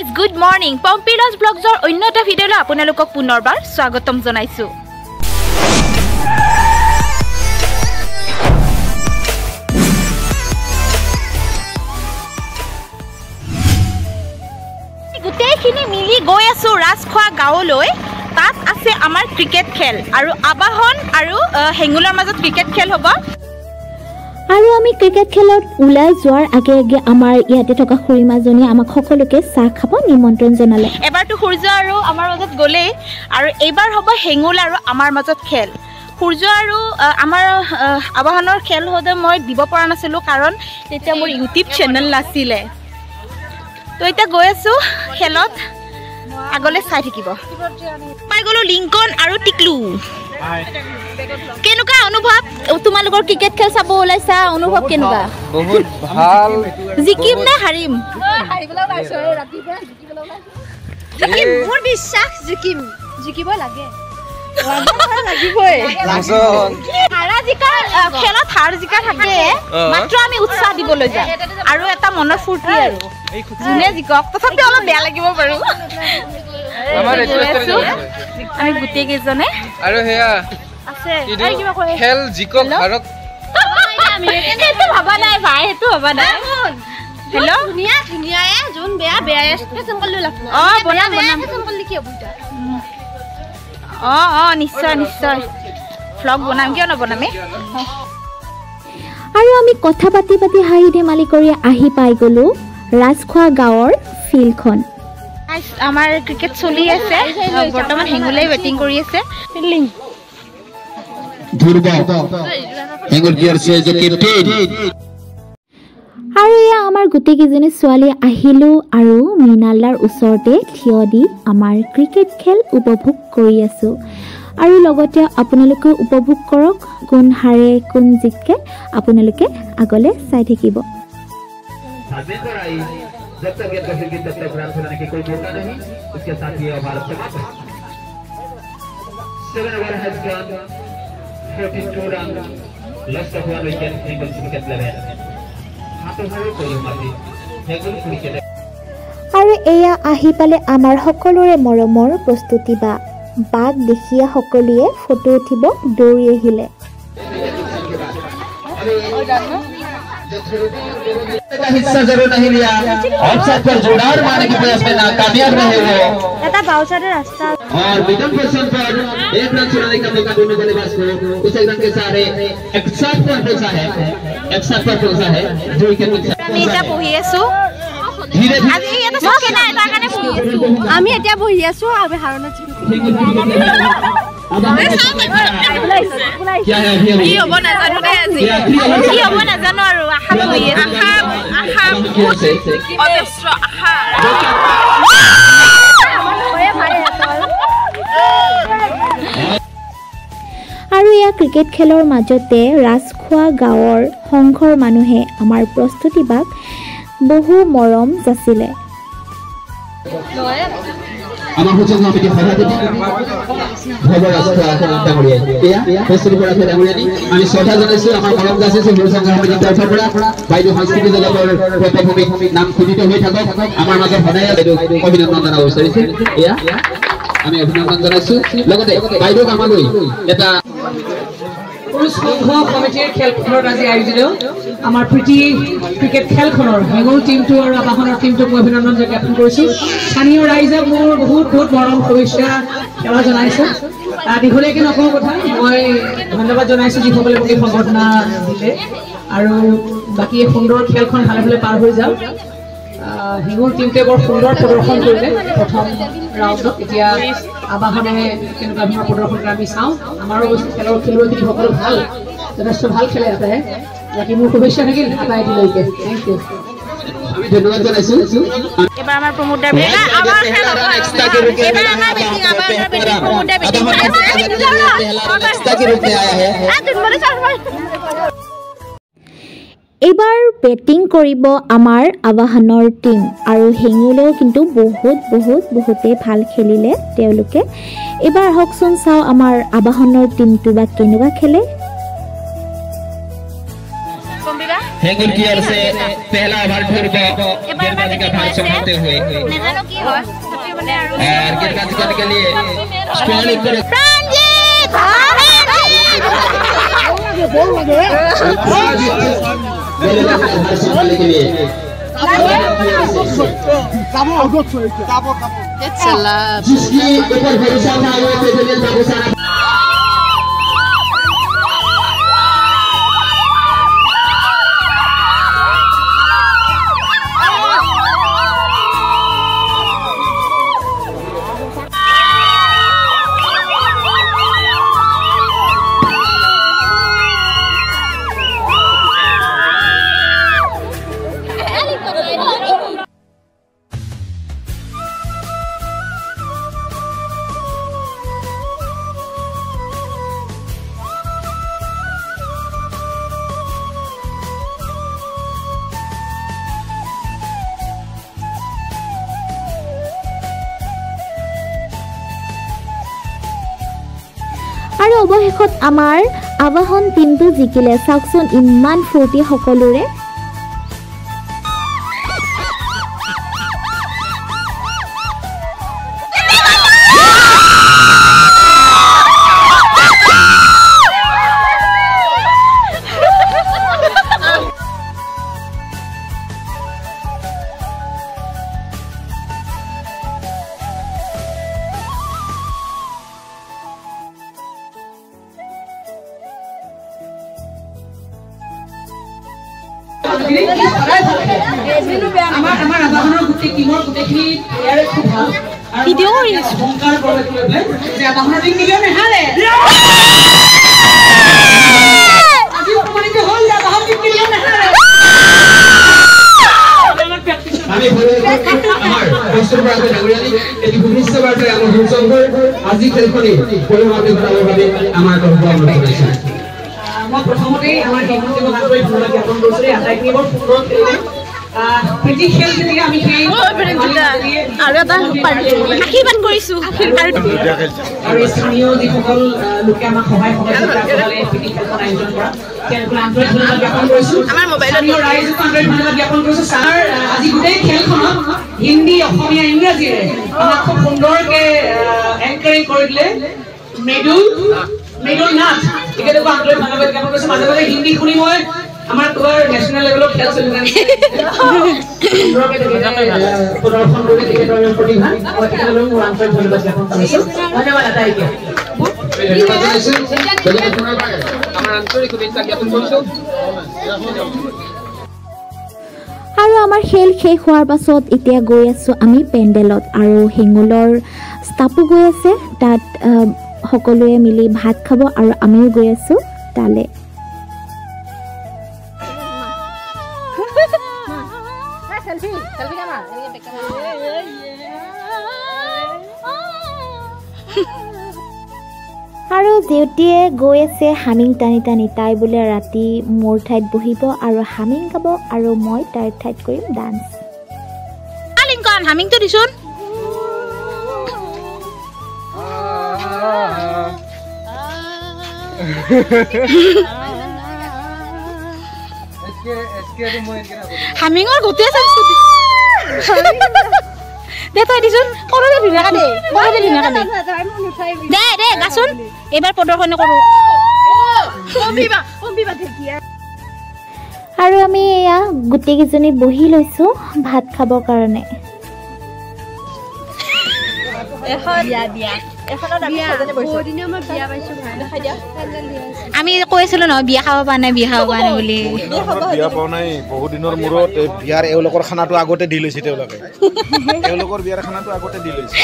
Guys good morning পম্পিলাছ ব্লগছৰ অন্য এটা ভিডিঅ'লৈ আপোনালোকক পুনৰবাৰ স্বাগতম জনাইছো। গোটেইখিনি মিলি গৈ আছো ৰাজখোৱা গাঁৱলৈ। তাত আছে আমাৰ ক্ৰিকেট খেল আৰু আবাহন আৰু হেঙুলৰ মাজত ক্ৰিকেট খেল হ'ব। আৰু আমি ক্ৰিকেট খেলত ওলাই যোৱাৰ আগে আগে আমাৰ ইয়াতে থকা খুৰীমাজনী আমাক সকলোকে চাহ খাব নিমন্ত্ৰণ জনালে। এবাৰটো সূৰ্য আৰু আমাৰ মাজত গ'লেই আৰু এইবাৰ হ'ব হেঙুল আৰু আমাৰ মাজত খেল। সূৰ্য আৰু আমাৰ আবাহনৰ খেল হওঁতে মই দিব পৰা নাছিলোঁ কাৰণ তেতিয়া মোৰ ইউটিউব চেনেল নাছিলে। তো এতিয়া গৈ আছোঁ খেলত, আগলৈ চাই থাকিব। পাই গ'লোঁ লিংকন আৰু টিকলু। কেনেকুৱা অনুভৱ তোমালোকৰ ক্ৰিকেট খেল চাব ওলাইছা? অনুভৱ কেনেকুৱা? বহুত ভাল। জিকিম নে হাৰিম? মোৰ বিশ্বাস জিকিম, জিকিব লাগে। খেলত হাৰ জিকা থাকে, মাত্ৰ আমি উৎসাহ দিবলৈ যাওঁ আৰু এটা মনৰ ফূৰ্তি আৰু যোনে জিকক তথাপিও অলপ বেয়া লাগিব বাৰু। আমি গোটেই কেইজনে আৰু সেয়া খেল জিকক হাৰক সেইটো ভবা নাই ভাই, সেইটো ভবা নাই। হেল্ল' ধুনীয়া ধুনীয়া যোন বেয়া বেয়া ফেচন কৰি লাভ নাই। বনাম বনাম ফেচন কৰিলে কি হ'ব নিশ্চয় নিশ্চয় ভ্লগ বনাম, কিয় নবনামে। আৰু আমি কথা পাতি পাতি হাঁহি ধেমালি কৰি আহি পাই গ'লো ৰাজখোৱা গাঁৱৰ ফিল্ডখন। আমাৰ ক্ৰিকেট চলি আছে, বৰ্তমান হেঙুলে বেটিং কৰি আছে। ফিল্ডিং আৰু এয়া আমাৰ গোটেইকেইজনী ছোৱালী আহিলোঁ আৰু মৃণালদাৰ ওচৰতে থিয় দি আমাৰ ক্ৰিকেট খেল উপভোগ কৰি আছোঁ। আৰু লগতে আপোনালোকে উপভোগ কৰক, কোন হাৰে কোন জিকে আপোনালোকে আগলৈ চাই থাকিব। আৰু এয়া আহি পালে আমাৰ সকলোৰে মৰমৰ প্ৰস্তুতি বা বাঘ দেখিয়া সকলোৱে ফটো উঠিব দৌৰি আহিলে। हिस्सा जरूर नहीं लिया, ऑफसाइड पर जोरदार मारने के प्रयास में नाकामयाब रहे वो। এটা বাউচারে রাস্তা और मिडल पोजीशन पर एक रन चुराने का मौका दोनों बल्लेबाज को उस एक रन के सहारे 61 पर पहुंचा है, 61 पर पहुंचा है जो विकेट मिला। আমি এটা বহি আছো, धीरे আজি এটা চকে নাই তাৰ কাৰণে বহি আছো। আমি এতিয়া বহি আছো আমি হাৰণা क्या है अभी কি হ'ব নাজানো দে, আজি কি হ'ব নাজানো আৰু আশা বহি আছো। আশা অজস্ৰ আশা। আৰু এয়া ক্ৰিকেট খেলৰ মাজতে ৰাজখোৱা গাঁৱৰ সংঘৰ মানুহে আমাৰ প্ৰস্তুতি বাক বহু মৰম যাচিলে। আমাৰ হচ্ছে কমিটি সভাপতি খবৰ ৰাস্তা ডাঙৰিয়া এয়া ফেসবুক পৰা ডাঙৰিয়া নি আমি শ্ৰদ্ধা জনাইছো আমাৰ মৰম যাচিছো মোৰ সংঘ সমিতিৰ তৰফৰ পৰা বাইদেউ সংস্কৃতি জগতৰ পটভূমি নাম খুদিত হৈ থাকক, আমাৰ মাজত সদায় অভিনন্দন জনাব বিচাৰিছো। এয়া আমি অভিনন্দন জনাইছো। লগতে বাইদেউক আমালৈ এটা পুৰুষ সংঘ কমিটিৰ খেলখনত আজি আয়োজিত আমাৰ প্ৰীতি ক্ৰিকেট খেলখনৰ হেঙুল টিমটো আৰু আবাহনৰ টিমটোক মই অভিনন্দন জ্ঞাপন কৰিছোঁ। স্থানীয় ৰাইজে মোৰ বহুত বহুত মৰম শুভেচ্ছা সেৱা জনাইছোঁ। দীঘলীয়াকৈ নকওঁ কথা, মই ধন্যবাদ জনাইছোঁ যিসকলে মোক এই সংবৰ্ধনা দিলে। আৰু বাকী এই সুন্দৰ খেলখন ভালে ভালে পাৰ হৈ যাওক। হেঙুল টিমটোৱে বৰ সুন্দৰ প্ৰদৰ্শন কৰিলে প্ৰথম ৰাউণ্ডত। এতিয়া আবাহনে কেনেকুৱা ধৰণৰ প্ৰদৰ্শন কৰে আমি চাওঁ। আমাৰো খেলৰ খেলুৱৈসকল ভাল, যথেষ্ট ভাল খেলে এটাই। বাকী মোৰ শুভেচ্ছা থাকিল আটাইলৈকে। Thank U. আমি ধন্যবাদ জনাইছো। এবাৰ আমাৰ প্ৰমোটাৰ এইবাৰ বেটিং কৰিব আমাৰ আবাহনৰ টিম আৰু হেঙুলেও কিন্তু বহুতেই ভাল খেলিলে তেওঁলোকে। এইবাৰ আহকচোন চাওঁ আমাৰ আবাহনৰ টিমটো বা কেনেকুৱা খেলে। কম্বিবা हेंगुल की ओर से पहला ओवर खेलबो गेंदबाजी का भाग संभालते हुए নেজানো কি হয় তথাপি মানে আৰু और गेंदबाजी करने के लिए स्ट्रॉन्ग करे प्रांजित संभालने के लिए जिसकी ऊपर भरोसा था वो पेजलियन बाबूसाना আৰু অৱশেষত আমাৰ আবাহন টিমটো জিকিলে চাওকচোন ইমান ফূৰ্তি সকলোৰে আমাৰ আবাহনৰ গোটেই টিমৰ গোটেইখিনি প্লেয়াৰে খুব ভাল ভিডিঅ' কৰি আছো সংকাৰ কৰে যে আবাহনৰ টিম কেতিয়াও নেহাৰে আজি প্ৰমাণিত হ'ল যে আবাহনৰ টিম কেতিয়াও নেহাৰে আমি আমাৰ বস্তুৰ পৰা ডাঙৰীয়ালি এটি ভৱিষ্যতৰ আমাৰ সূচকৰ আজি খেলখনি পৰিমাণে কৰাৰ বাবে আমাৰ দলক অনুৰোধ কৰিছো মই প্ৰথমতেই আমাৰ টিমক আন্তৰিক ধন্যবাদ জ্ঞাপন কৰিছোঁ আটাইখিনি বৰ সুন্দৰ খেলিলে প্ৰীতি খেল যেতিয়া আমি সেই আৰু এটা আশীৰ্বাদ কৰিছো আৰু স্থানীয় যিসকল লোকে আমাক সহায় সহযোগিতা আগবঢ়ালে প্ৰীতি খেলখন আয়োজন কৰা তেওঁলোকক আন্তৰিক ধন্যবাদ জ্ঞাপন কৰিছোঁ আমাৰ মোবাইলত ৰাইজক আন্তৰিক ধন্যবাদ জ্ঞাপন কৰিছোঁ ছাৰ আজি গোটেই খেলখনত হিন্দী অসমীয়া ইংৰাজীৰে আমাক খুব সুন্দৰকৈ এংকাৰিং কৰি দিলে মৃদুল নাথ তেখেতকো আন্তৰিক ধন্যবাদ জ্ঞাপন কৰিছোঁ মাজে মাজে হিন্দী শুনি মই আমাৰ তোমাৰ নেশ্যনেল লেভেলত খেল চলি প্ৰদৰ্শন কৰি তেখেতৰ প্ৰতিভা মই তেখেতলৈ মোৰ আন্তৰিক ধন্যবাদ জ্ঞাপন কৰিছোঁ ধন্যবাদ আটাইকে আমাৰ আন্তৰিক শুভেচ্ছা জ্ঞাপন কৰিছোঁ আৰু আমাৰ খেল শেষ হোৱাৰ পাছত এতিয়া গৈ আছোঁ আমি পেণ্ডেলত আৰু হেঙুলৰ ষ্টাফো গৈ আছে তাত সকলোৱে মিলি ভাত খাব আৰু আমিও গৈ আছোঁ তালে আৰু দেউতীয়ে গৈ আছে হামিং টানি টানি তাই বোলে ৰাতি মোৰ ঠাইত বহিব আৰু হামিং গাব আৰু মই তাইৰ ঠাইত কৰিম ডান্স লিংকন হামিংটো দিছোন হামিঙৰ গোটেই চাইছো দে তই দিছোন কৰোঁ ধুনীয়াকৈ দে কৰোঁ ধুনীয়াকৈ দে দে গাচোন এইবাৰ প্ৰদৰ্শনী কৰোঁ আৰু আমি এয়া গোটেইকেইজনী বহি লৈছোঁ ভাত খাবৰ কাৰণে আমি কৈছিলো ন বিয়া খাব পৰা নাই বুলি বিয়া পোৱা নাই বহু দিনৰ মূৰত বিয়াৰ এওঁলোকৰ খানাটো আগতে দি লৈছে তেওঁলোকে এওঁলোকৰ বিয়াৰ খানাটো আগতে দি লৈছে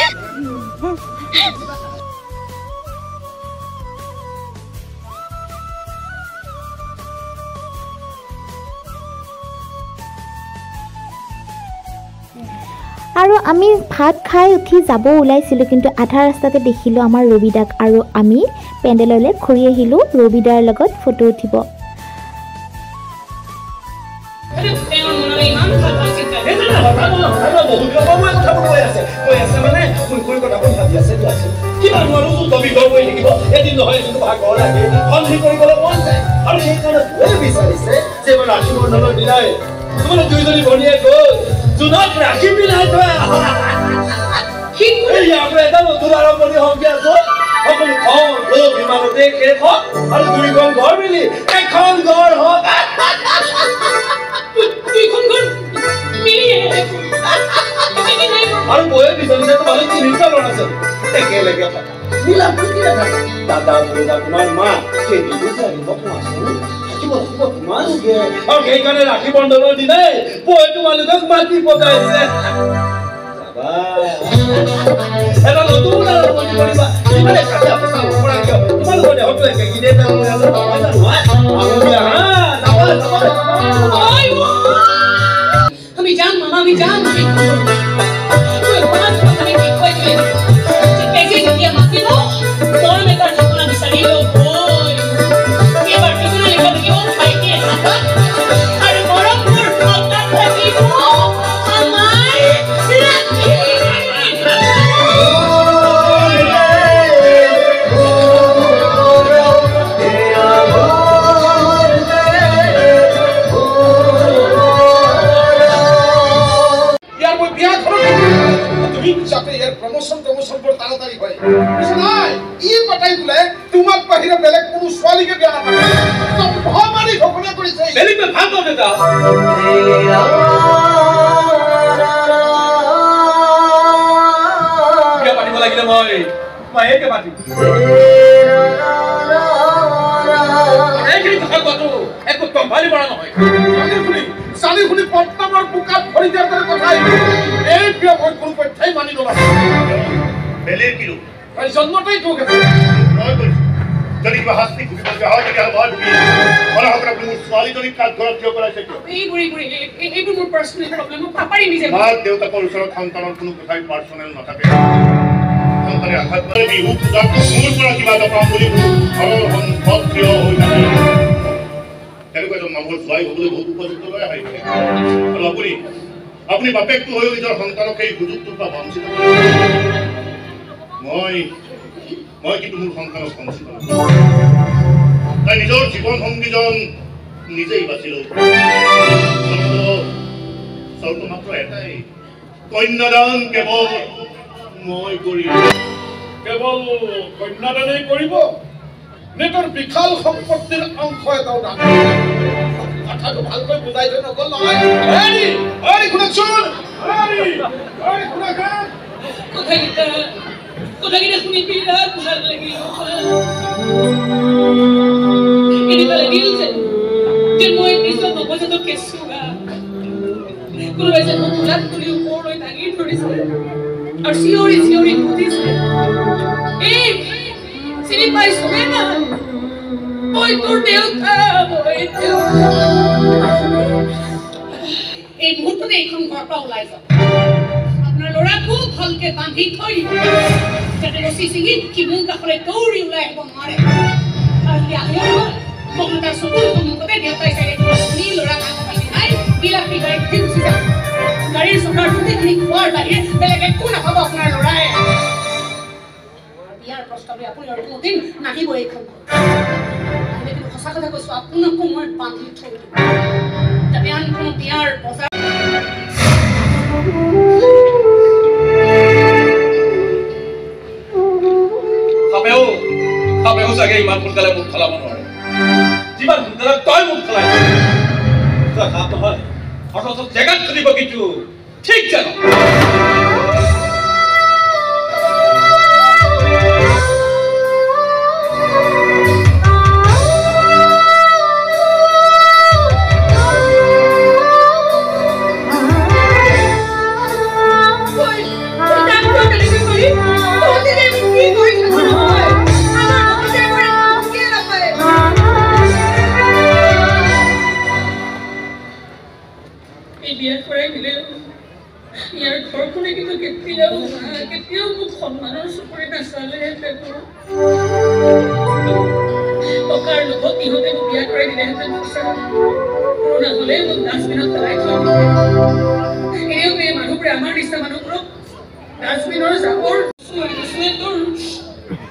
আৰু আমি ভাত খাই উঠি যাব ওলাইছিলোঁ কিন্তু আধা ৰাস্তাতে দেখিলোঁ আমাৰ ৰবিদাক আৰু আমি পেণ্ডেললৈ ঘূৰি আহিলোঁ ৰবিদাৰ লগত ফটো উঠিব কিমান মানুহ তুমি গৈ থাকিব এদিন নহয় কিন্তু ভাগৰ লাগে সন্ধি কৰিবলৈ মন যায় আৰু সেইকাৰণে কৈ বিচাৰিছে যে মই ৰাখি বন্ধনৰ দিনাই তোমালোক দুইজনী ভনীয়ে গৈ জোনাক ৰাখি পিন্ধাই থৈ আমাৰ এটা নতুন আৰম্ভণি হওঁকে আছো সকলো ঘৰ লোক ইমানতে শেষ হওক আৰু দুইখন ঘৰ মিলি এখন ঘৰ হওক দুইখন ঘৰ আৰু বয়ে বিচাৰিছে তোমালোক তিনিটা ল'ৰা আছে একেলগে থকা মিলা প্ৰীতিৰে থকা দাদা বৌদা তোমাৰ মা কেইদিনো জানিব কোৱাচোন তোমালোকে আৰু সেইকাৰণে ৰাখি বন্ধনৰ দিনাই বয়ে তোমালোকক মাতি পতাইছে এটা নতুন আৰম্ভণি কৰিবা ইমানে কাজিয়া পেচাল নকৰা কিয় তোমালোকৰ দেহটো একেগিনে আমি যাম মামা আমি যাম তোমাক বাহিৰে বেলেগ কোনো ছোৱালীকে বিয়া নাপাতে সম্ভাৱনাই ঘোষণা কৰিছে বেলেগ ভাল পাওঁ দেউতা বিয়া পাতিব লাগিলে মই মায়েকে পাতিম এইখিনি কথা কোৱাটো একো কম্ভালি পৰা নহয় চালি শুনি পদ্মামৰ বোকাত ভৰি দিয়াৰ দৰে কথা এই বিয়া মই কোনো পক্ষেই মানি নলওঁ বেলেগ কিলো জন্মতেই তোক আছে মই কৈছো যদি কিবা শাস্তি ঘুৰিব হয় তেতিয়াহ'লে মই ভুগি মনে হওক আপুনি মোৰ ছোৱালীজনীক কাজ ঘৰত কিয় কৰাইছে কিয় এইবোৰ মোৰ পাৰ্চনেল প্ৰব্লেম মই পাপাৰি নিজে মাক দেউতাকৰ ওচৰত সন্তানৰ কোনো কথাই পাৰ্চনেল নাথাকে সন্তানে আঘাত কৰে বিহু পূজাত মোৰ পৰা কিবা এটা পাম বুলি ঘৰৰ সন্মুখত থিয় হৈ থাকে তেনেকুৱা এজন মানুহৰ ছোৱালী হ'বলৈ বহুত উপযুক্ত লৈ আহিছে আৰু আপুনি বাপেকটো হৈও নিজৰ সন্তানক সেই সুযোগটোৰ পৰা বঞ্চিত মই কিন্তু মোৰ সন্তানক বঞ্চিত তাই নিজৰ জীৱন সংগীজন নিজেই বাছি লওঁ চৰ্ত মাত্ৰ এটাই কন্যাদান কেৱল মই কৰিম কেৱল কন্যাদানেই কৰিব নে তোৰ বিশাল সম্পত্তিৰ অংশ এটাও দান কথাটো ভালকৈ বুজাই থৈ নগ'ল নহয় শুনকচোন কথাকেইটা শুনি বিৰাট ভাল লাগিল এনেকুৱা লাগিল যে মই নিজৰ নৱজাতক কেঁচুৱা কোনোবাই যে মোক কোলাত তুলি ওপৰলৈ দাঙি ধৰিছে আৰু চিঞৰি চিঞৰি সুধিছে এই চিনি পাইছনে না মই তোৰ দেউতা এই মুহূৰ্ততে এইখন ঘৰৰ পৰা ওলাই যাম আপোনাৰ ল'ৰাকো ভালকে বান্ধি থৈ দিব যাতে ৰচি চিঙি সি মোৰ কাষলৈ দৌৰি ওলাই আহিব নোৱাৰে আৰু সি আহিব মোক তাৰ চকুৰ সন্মুখতে দেউতাই চাই আপুনি ল'ৰাক আগবাঢ়ি নাই বিলাসী গাড়ীত উঠি গুচি যাম গাড়ীৰ চকাৰ গোটেইখিনি খোৱাৰ বাহিৰে বেলেগ একো নাপাব আপোনাৰ ল'ৰাই বিয়াৰ প্ৰস্তাৱে আপুনি আৰু কোনোদিন নাহিব এইখন কিন্তু সঁচা কথা কৈছো আপোনাকো মই বান্ধি থৈ দিম যাতে আন কোনো বিয়াৰ বজাৰ খাবেও চাগে ইমান সোনকালে মুখ খলাব নোৱাৰে যিমান সোনকালে তই মুখ খলাইছ তই খাব নহয় অথচ জেগাত খুলিব কিন্তু ঠিক জানো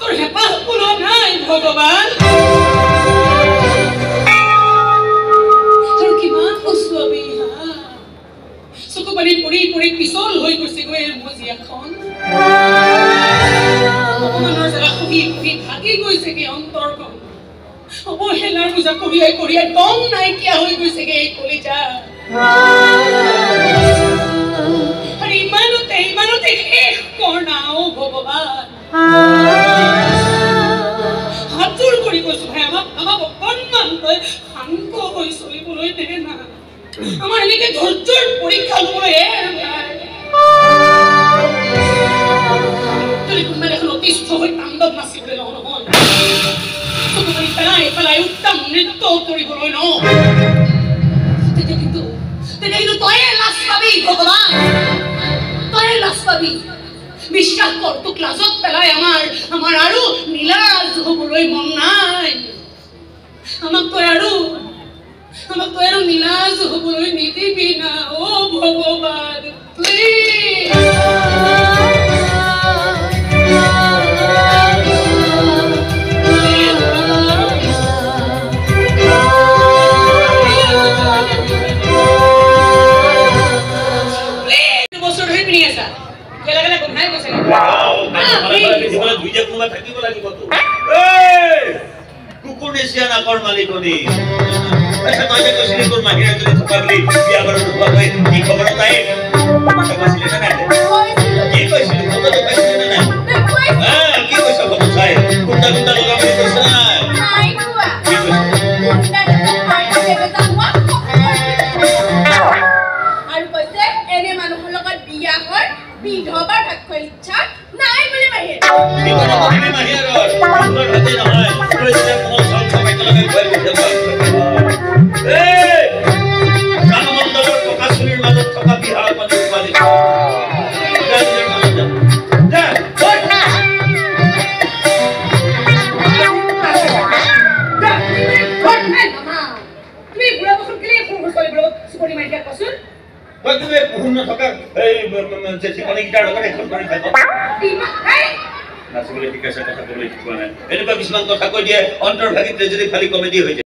তোর হেপাহ কোনো নাই ভগৱান আৰু কিমান কষ্ট আমি চকু পানী পৰি পৰি পিছল হৈ গৈছে গৈ মজিয়াখন ভগৱানৰ জেগা শুহি শুহি ভাগি গৈছেগে অন্তৰখন অৱহেলাৰ পূজা কঢ়িয়াই কঢ়িয়াই দম নাইকিয়া হৈ গৈছেগে এই কলিজা আৰু ইমানতে শেষ কৰ্ণা অ ভগৱান হাতযোৰ কৰি কৈছো ভাই আমাক অকণমান তই শান্ত হৈ চলিবলৈ দে না আমাৰ এনেকে ধৈৰ্যৰ পৰীক্ষা ল'বলৈ যদি কোনোবাই এখন অতিষ্ঠ হৈ তাণ্ডৱ নাচিবলৈ নহয় চকু পানী পেলাই উত্তম নৃত্য কৰিবলৈ ন তেতিয়া কিন্তু তয়ে লাজ পাবি ভগৱান তয়ে লাজ পাবি বিশ্বাস কৰ তোক লাজত পেলাই আমাৰ আৰু নীলাজ হ'বলৈ মন নাই আমাক তই আৰু নীলাজ হ'বলৈ নিদিবি না অ ভগৱান প্লিজ কুকুৰ মালিকনি তই যে কৈছিলি তোৰ মাহিৰে যদি থকা বুলি বিয়া বাৰু নোপোৱা হৈ কি খবৰ তাই কৈছিলি নে নাই কি কৈছিলি ফটো পাইছিলি নে নাই কি কৈছ ফটো চাই কুণ্ডা লগাম বুলি কৈছ নে নাই আৰু কৈছে এনে মানুহৰ লগত বিয়া হয় বিধৱাৰ ভাত খোৱাৰ ইচ্ছা নাই বুলি মাহিৰ নাচিবলৈ ঠিক আছে কথা ক'বলৈ শিকোৱা নাই এনেকুৱা কিছুমান কথা কৈ দিয়ে অন্তৰ ভাগিত যদি খালি কমেডি হৈ যায়